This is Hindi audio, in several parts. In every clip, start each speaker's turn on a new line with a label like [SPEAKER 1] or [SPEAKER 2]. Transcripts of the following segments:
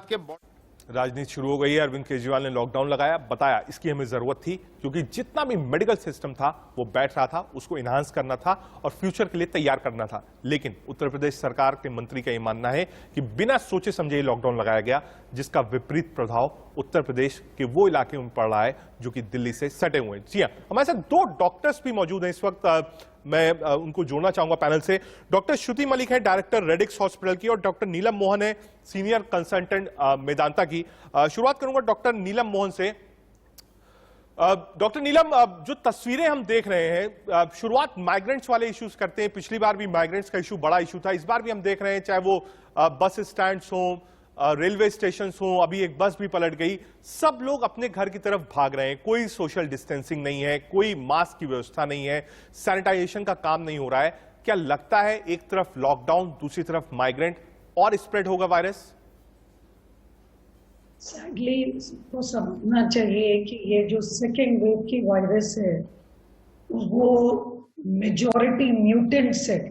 [SPEAKER 1] के राजनीति शुरू हो गई है। अरविंद केजरीवाल ने लॉकडाउन लगाया, बताया इसकी हमें जरूरत थी क्योंकि जितना भी मेडिकल सिस्टम था वो बैठ रहा था, उसको इन्हांस करना था और फ्यूचर के लिए तैयार करना था। लेकिन उत्तर प्रदेश सरकार के मंत्री का यह मानना है कि बिना सोचे समझे ये लॉकडाउन लगाया गया, जिसका विपरीत प्रभाव उत्तर प्रदेश के वो इलाके में पड़ रहा है जो कि दिल्ली से सटे हुए हैं। जी हाँ, हमारे साथ दो डॉक्टर्स भी मौजूद हैं इस वक्त। मैं उनको जोड़ना चाहूंगा पैनल से। डॉक्टर श्रुति मलिक है डायरेक्टर रेडिक्स हॉस्पिटल की और डॉक्टर नीलम मोहन है सीनियर कंसल्टेंट मेदांता की। शुरुआत करूंगा डॉक्टर नीलम मोहन से। डॉक्टर नीलम, जो तस्वीरें हम देख रहे हैं, शुरुआत माइग्रेंट्स वाले इश्यूज करते हैं। पिछली बार भी माइग्रेंट्स का इशू बड़ा इशू था, इस बार भी हम देख रहे हैं, चाहे वो बस स्टैंड हो, रेलवे स्टेशन हो, अभी एक बस भी पलट गई। सब लोग अपने घर की तरफ भाग रहे हैं, कोई सोशल डिस्टेंसिंग नहीं है, कोई मास्क की व्यवस्था नहीं है, सैनिटाइजेशन का काम नहीं हो रहा है। क्या लगता है एक तरफ लॉकडाउन, दूसरी तरफ माइग्रेंट और स्प्रेड होगा वायरस?
[SPEAKER 2] सैडली को समझना चाहिए कि ये जो सेकेंड वेव की वायरस है वो मेजॉरिटी म्यूटेंट्स है।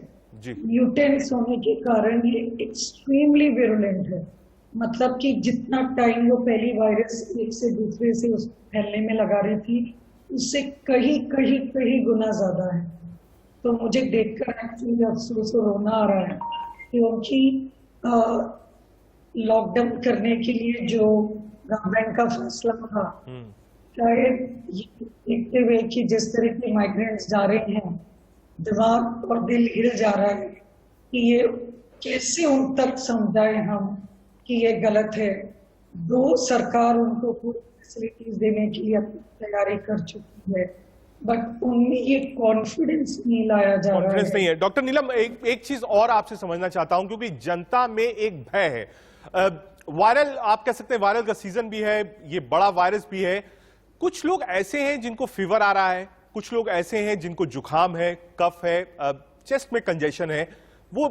[SPEAKER 2] म्यूटेंट्स होने के कारण ये एक्सट्रीमली विरुलेंट है। मतलब कि जितना टाइम वो पहली वायरस एक से दूसरे से उस फैलने में लगा रही थी, उससे कहीं गुना ज्यादा है। तो मुझे देखकर एक्चुअली अफसोस और रोना आ रहा है क्योंकि लॉकडाउन करने के लिए जो गवर्नमेंट का फैसला था, शायद ये देखते हुए कि जिस तरह के माइग्रेंट्स जा रहे हैं, दिमाग और दिल हिल जा रहा है कि ये कैसे उन तक समझाए हम कि ये गलत है। दो सरकार उनको पूरी फैसिलिटीज देने के लिए अपनी तैयारी कर चुकी है, बट उनमें ये कॉन्फिडेंस नहीं लाया जा रहा है।
[SPEAKER 1] नहीं है। डॉक्टर नीलम, एक चीज और आपसे समझना चाहता हूं क्योंकि जनता में एक भय है। वायरल, आप कह सकते हैं वायरल का सीजन भी है, ये बड़ा वायरस भी है। कुछ लोग ऐसे हैं जिनको फीवर आ रहा है, कुछ लोग ऐसे हैं जिनको जुकाम है, कफ है, चेस्ट में कंजेशन है, वो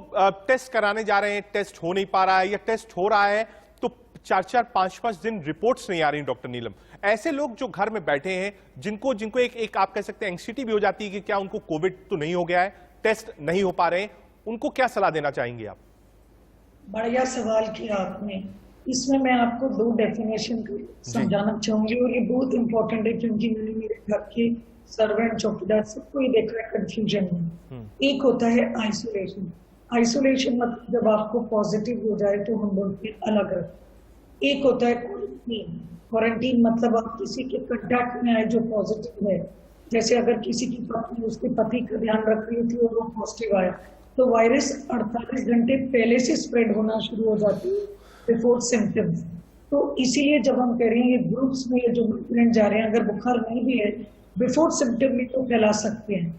[SPEAKER 1] टेस्ट कराने जा रहे हैं, टेस्ट हो नहीं पा रहा है, या टेस्ट हो रहा है तो 4-4, 5-5 दिन रिपोर्ट्स नहीं आ रही। डॉक्टर नीलम, ऐसे लोग जो घर में बैठे हैं, जिनको एक आप कह सकते हैं एंग्जायटी भी हो जाती है कि क्या उनको कोविड तो नहीं हो गया है, टेस्ट नहीं हो पा रहे हैं, उनको क्या सलाह देना चाहेंगे आप?
[SPEAKER 2] बढ़िया सवाल किया आपने। इसमें मैं आपको दो डेफिनेशन समझाना चाहूंगी और ये बहुत इंपॉर्टेंट है क्योंकि मैंने मेरे घर के सर्वेंट, चौकीदार सबको ही देखा है कंफ्यूजन में। एक होता है आइसोलेशन। आइसोलेशन मतलब जब आपको पॉजिटिव हो जाए तो हम बोलते हैं अलग रख। एक होता है क्वारंटीन। क्वारंटीन मतलब आप किसी के कांटेक्ट में आए जो पॉजिटिव है, जैसे अगर किसी की पत्नी उसके पति का ध्यान रख रही थी और वो पॉजिटिव आया, तो वायरस 48 घंटे पहले से स्प्रेड होना शुरू हो जाती है, बिफोर सिम्टम्स। तो इसीलिए जब हम कह रहे हैं ये ग्रुप्स में ये जो माइग्रेंट जा रहे हैं, अगर बुखार नहीं भी है, बिफोर सिम्टम में तो फैला सकते हैं।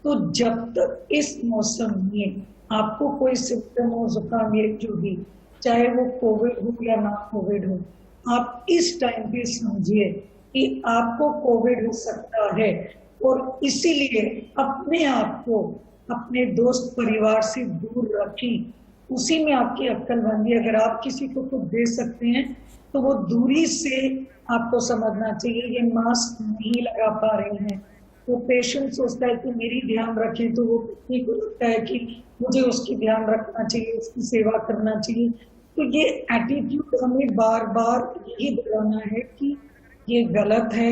[SPEAKER 2] तो जब तक इस मौसम में आपको कोई सिम्टम हो, जुकाम ये जो भी, चाहे वो कोविड हो या ना कोविड हो, आप इस टाइम पे समझिए कि आपको कोविड हो सकता है और इसीलिए अपने आप को अपने दोस्त परिवार से दूर रखें। उसी में आपकी अक्लमंदी। अगर आप किसी को कुछ दे सकते हैं तो वो दूरी से आपको समझना चाहिए। ये मास्क नहीं लगा पा रहे हैं, वो पेशेंट सोचता है कि मेरी ध्यान रखें, तो वो पत्नी को लगता है कि मुझे उसकी ध्यान रखना चाहिए, उसकी सेवा करना चाहिए। तो ये एटीट्यूड हमें बार बार यही दिलाना है कि ये गलत है।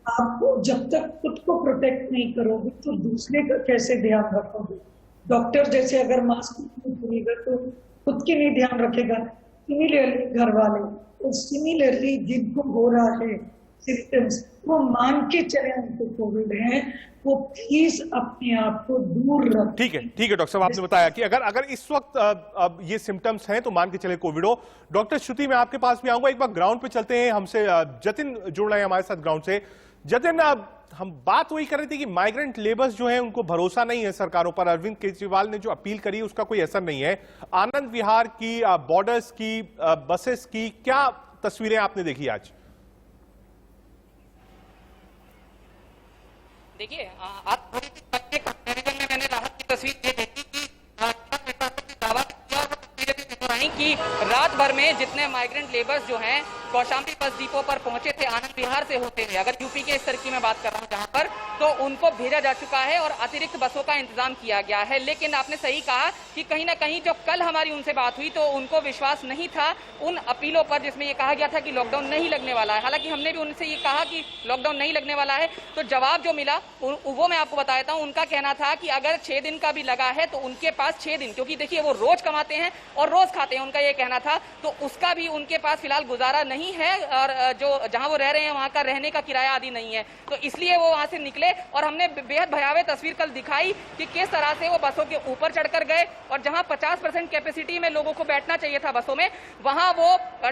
[SPEAKER 2] आपको जब तक खुद को प्रोटेक्ट नहीं करोगे तो दूसरे का कैसे ध्यान रखोगे? डॉक्टर जैसे अगर मास्क नहीं पहनेगा तो खुद की नहीं ध्यान रखेगा, सिमिलरली घर वाले, और सिमिलरली जिनको हो रहा है सिम्टम्स, वो मान के चले उनको कोविड है, वो प्लीज अपने आप को दूर रखें।
[SPEAKER 1] ठीक है डॉक्टर साहब, आपने बताया कि अगर इस वक्त अब ये सिम्टम्स हैं तो मान के चले कोविड हो। डॉक्टर श्रुति, मैं आपके पास भी आऊंगा, एक बार ग्राउंड पे चलते हैं। हमसे जतिन जुड़ रहे हैं हमारे साथ ग्राउंड से। जतिन, हम बात वही कर रहे थे कि माइग्रेंट लेबर्स जो हैं उनको भरोसा नहीं है सरकारों पर। अरविंद केजरीवाल ने जो अपील करी उसका कोई असर नहीं है। आनंद विहार की, बॉर्डर्स की, बसेस की क्या तस्वीरें आपने देखी आज?
[SPEAKER 3] देखिए, आज थोड़ी सी पहले कंपैरिजन में मैंने राहत की तस्वीर ये देखी कि दावा किया और तस्वीरें भी नहीं कि रात भर में जितने माइग्रेंट लेबर्स जो हैं कौशाम्बी बस डिपो पर पहुंचे थे आनंद विहार से होते हुए, अगर यूपी के इस तरह की मैं बात कर रहा हूं जहां पर, तो उनको भेजा जा चुका है और अतिरिक्त बसों का इंतजाम किया गया है। लेकिन आपने सही कहा कि कहीं ना कहीं जो कल हमारी उनसे बात हुई तो उनको विश्वास नहीं था उन अपीलों पर जिसमें ये कहा गया था कि लॉकडाउन नहीं लगने वाला है। हालांकि हमने भी उनसे ये कहा कि लॉकडाउन नहीं लगने वाला है, तो जवाब जो मिला वो मैं आपको बता देता हूं। उनका कहना था कि अगर 6 दिन का भी लगा है तो उनके पास 6 दिन, क्योंकि देखिए वो रोज कमाते हैं और रोज खाते हैं, उनका ये कहना था, तो उसका भी उनके पास फिलहाल गुजारा नहीं है और जो जहां वो रह रहे हैं वहां का रहने का किराया आदि नहीं है, तो इसलिए वो वहां से निकले। और हमने बेहद भयावह तस्वीर कल दिखाई कि किस तरह से वो बसों के ऊपर चढ़कर गए और जहां 50% कैपेसिटी में लोगों को बैठना चाहिए था बसों में, वहां वो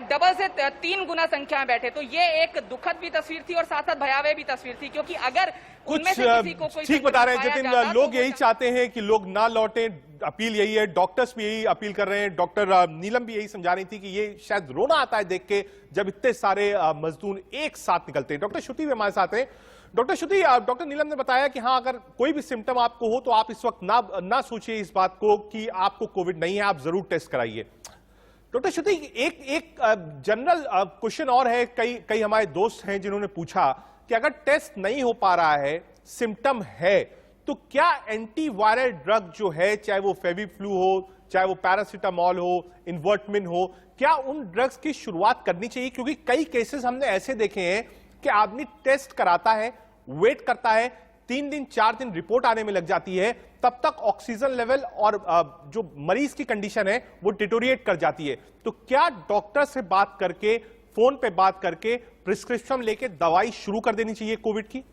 [SPEAKER 3] डबल से 3 गुना संख्या में बैठे। तो ये एक दुखद भी तस्वीर थी और साथ साथ भयावह भी तस्वीर थी, क्योंकि अगर उनमें से किसी को कोई
[SPEAKER 1] ठीक बता रहे हैं जतिन, लोग यही
[SPEAKER 3] तो
[SPEAKER 1] चाहते हैं कि लोग ना लौटें, अपील यही है, डॉक्टर्स भी यही अपील कर रहे हैं। डॉक्टर नीलम भी यही समझा रही थी कि ये शायद रोना आता है देख के जब इतने सारे मजदूर एक साथ निकलते हैं। डॉक्टर श्रुति भी हमारे साथ हैं। डॉक्टर श्रुति, डॉक्टर नीलम ने बताया कि हाँ, अगर कोई भी सिम्टम आपको हो तो आप इस वक्त ना सोचिए इस बात को कि आपको कोविड नहीं है, आप जरूर टेस्ट कराइए। डॉक्टर श्रुति, एक जनरल क्वेश्चन और है, कई हमारे दोस्त हैं जिन्होंने पूछा कि अगर टेस्ट नहीं हो पा रहा है, सिम्टम है, तो क्या एंटीवायरल ड्रग जो है, चाहे वो फेविफ्लू हो, चाहे वो पैरासीटामोल हो, इन्वर्टमिन हो, क्या उन ड्रग्स की शुरुआत करनी चाहिए? क्योंकि कई केसेस हमने ऐसे देखे हैं कि आदमी टेस्ट कराता है, वेट करता है, 3 दिन 4 दिन रिपोर्ट आने में लग जाती है, तब तक ऑक्सीजन लेवल और जो मरीज की कंडीशन है वो डिटोरिएट कर जाती है। तो क्या डॉक्टर से बात करके, फोन पे बात करके, प्रिस्क्रिप्शन लेके दवाई शुरू कर देनी चाहिए कोविड की?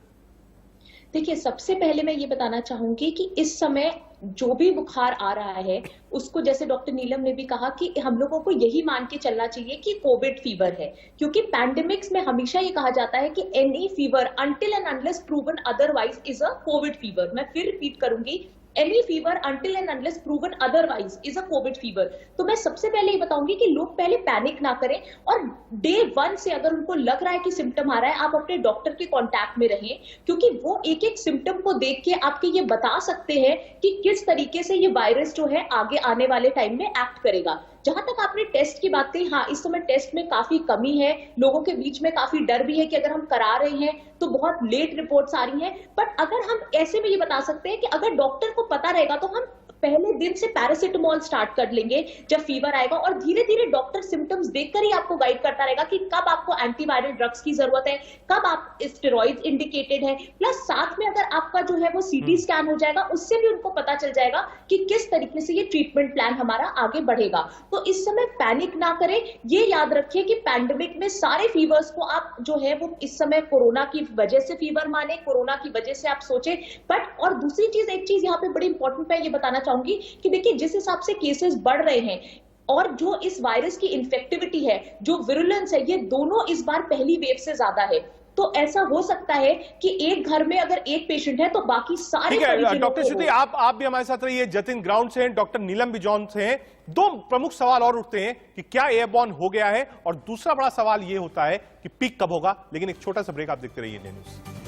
[SPEAKER 4] देखिए, सबसे पहले मैं ये बताना चाहूंगी कि इस समय जो भी बुखार आ रहा है उसको, जैसे डॉक्टर नीलम ने भी कहा, कि हम लोगों को यही मान के चलना चाहिए कि कोविड फीवर है, क्योंकि पैंडेमिक्स में हमेशा ये कहा जाता है कि any fever until and unless proven otherwise is a Covid fever. मैं फिर रिपीट करूंगी, any fever until and unless proven otherwise is a Covid fever. तो मैं सबसे पहले ये बताऊंगी कि लोग पहले पैनिक ना करें और डे 1 से अगर उनको लग रहा है कि सिम्टम आ रहा है, आप अपने डॉक्टर के कांटेक्ट में रहें, क्योंकि वो एक एक सिम्टम को देख के आपके ये बता सकते हैं कि किस तरीके से ये वायरस जो है आगे आने वाले टाइम में एक्ट करेगा। जहां तक आपने टेस्ट की बात कही, हाँ, इस समय टेस्ट में काफी कमी है, लोगों के बीच में काफी डर भी है कि अगर हम करा रहे हैं तो बहुत लेट रिपोर्ट्स आ रही हैं। बट अगर हम ऐसे में ये बता सकते हैं कि अगर डॉक्टर को पता रहेगा तो हम पहले दिन से पैरासिटामोल स्टार्ट कर लेंगे जब फीवर आएगा, और धीरे धीरे डॉक्टर सिम्टम्स देखकर ही आपको गाइड करता रहेगा कि कब आपको एंटीवायरल ड्रग्स की जरूरत है, कब आप स्टेरॉइड्स इंडिकेटेड है। प्लस साथ में अगर आपका जो है वो सीटी स्कैन हो जाएगा, उससे भी उनको पता चल जाएगा कि किस तरीके से ये ट्रीटमेंट प्लान हमारा आगे बढ़ेगा। तो इस समय पैनिक ना करें। ये याद रखिए कि पैंडेमिक में सारे फीवर्स को आप जो है वो इस समय कोरोना की वजह से फीवर माने, कोरोना की वजह से आप सोचे। बट और दूसरी चीज, एक चीज यहाँ पे बड़ी इंपॉर्टेंट है, ये बताना चाहूंगी कि देखिए, जिस हिसाब से केसेस बढ़ रहे हैं और जो इस वायरस की इन्फेक्टिविटी है, जो विरुलेंस है, ये दोनों इस बार पहली वेव से ज्यादा है। तो ऐसा हो सकता है कि एक घर में अगर एक पेशेंट है तो बाकी सारे परिजनों
[SPEAKER 1] डॉक्टर श्रुति, आप भी हमारे साथ रहिए। जतिन ग्राउंड से हैं, डॉक्टर नीलम भी जॉन से हैं। 2 प्रमुख सवाल और उठते हैं कि क्या एयरबॉर्न हो गया है, और दूसरा बड़ा सवाल यह होता है कि पीक कब होगा। लेकिन एक छोटा सा ब्रेक, आप देखते रहिए इंडिया न्यूज़।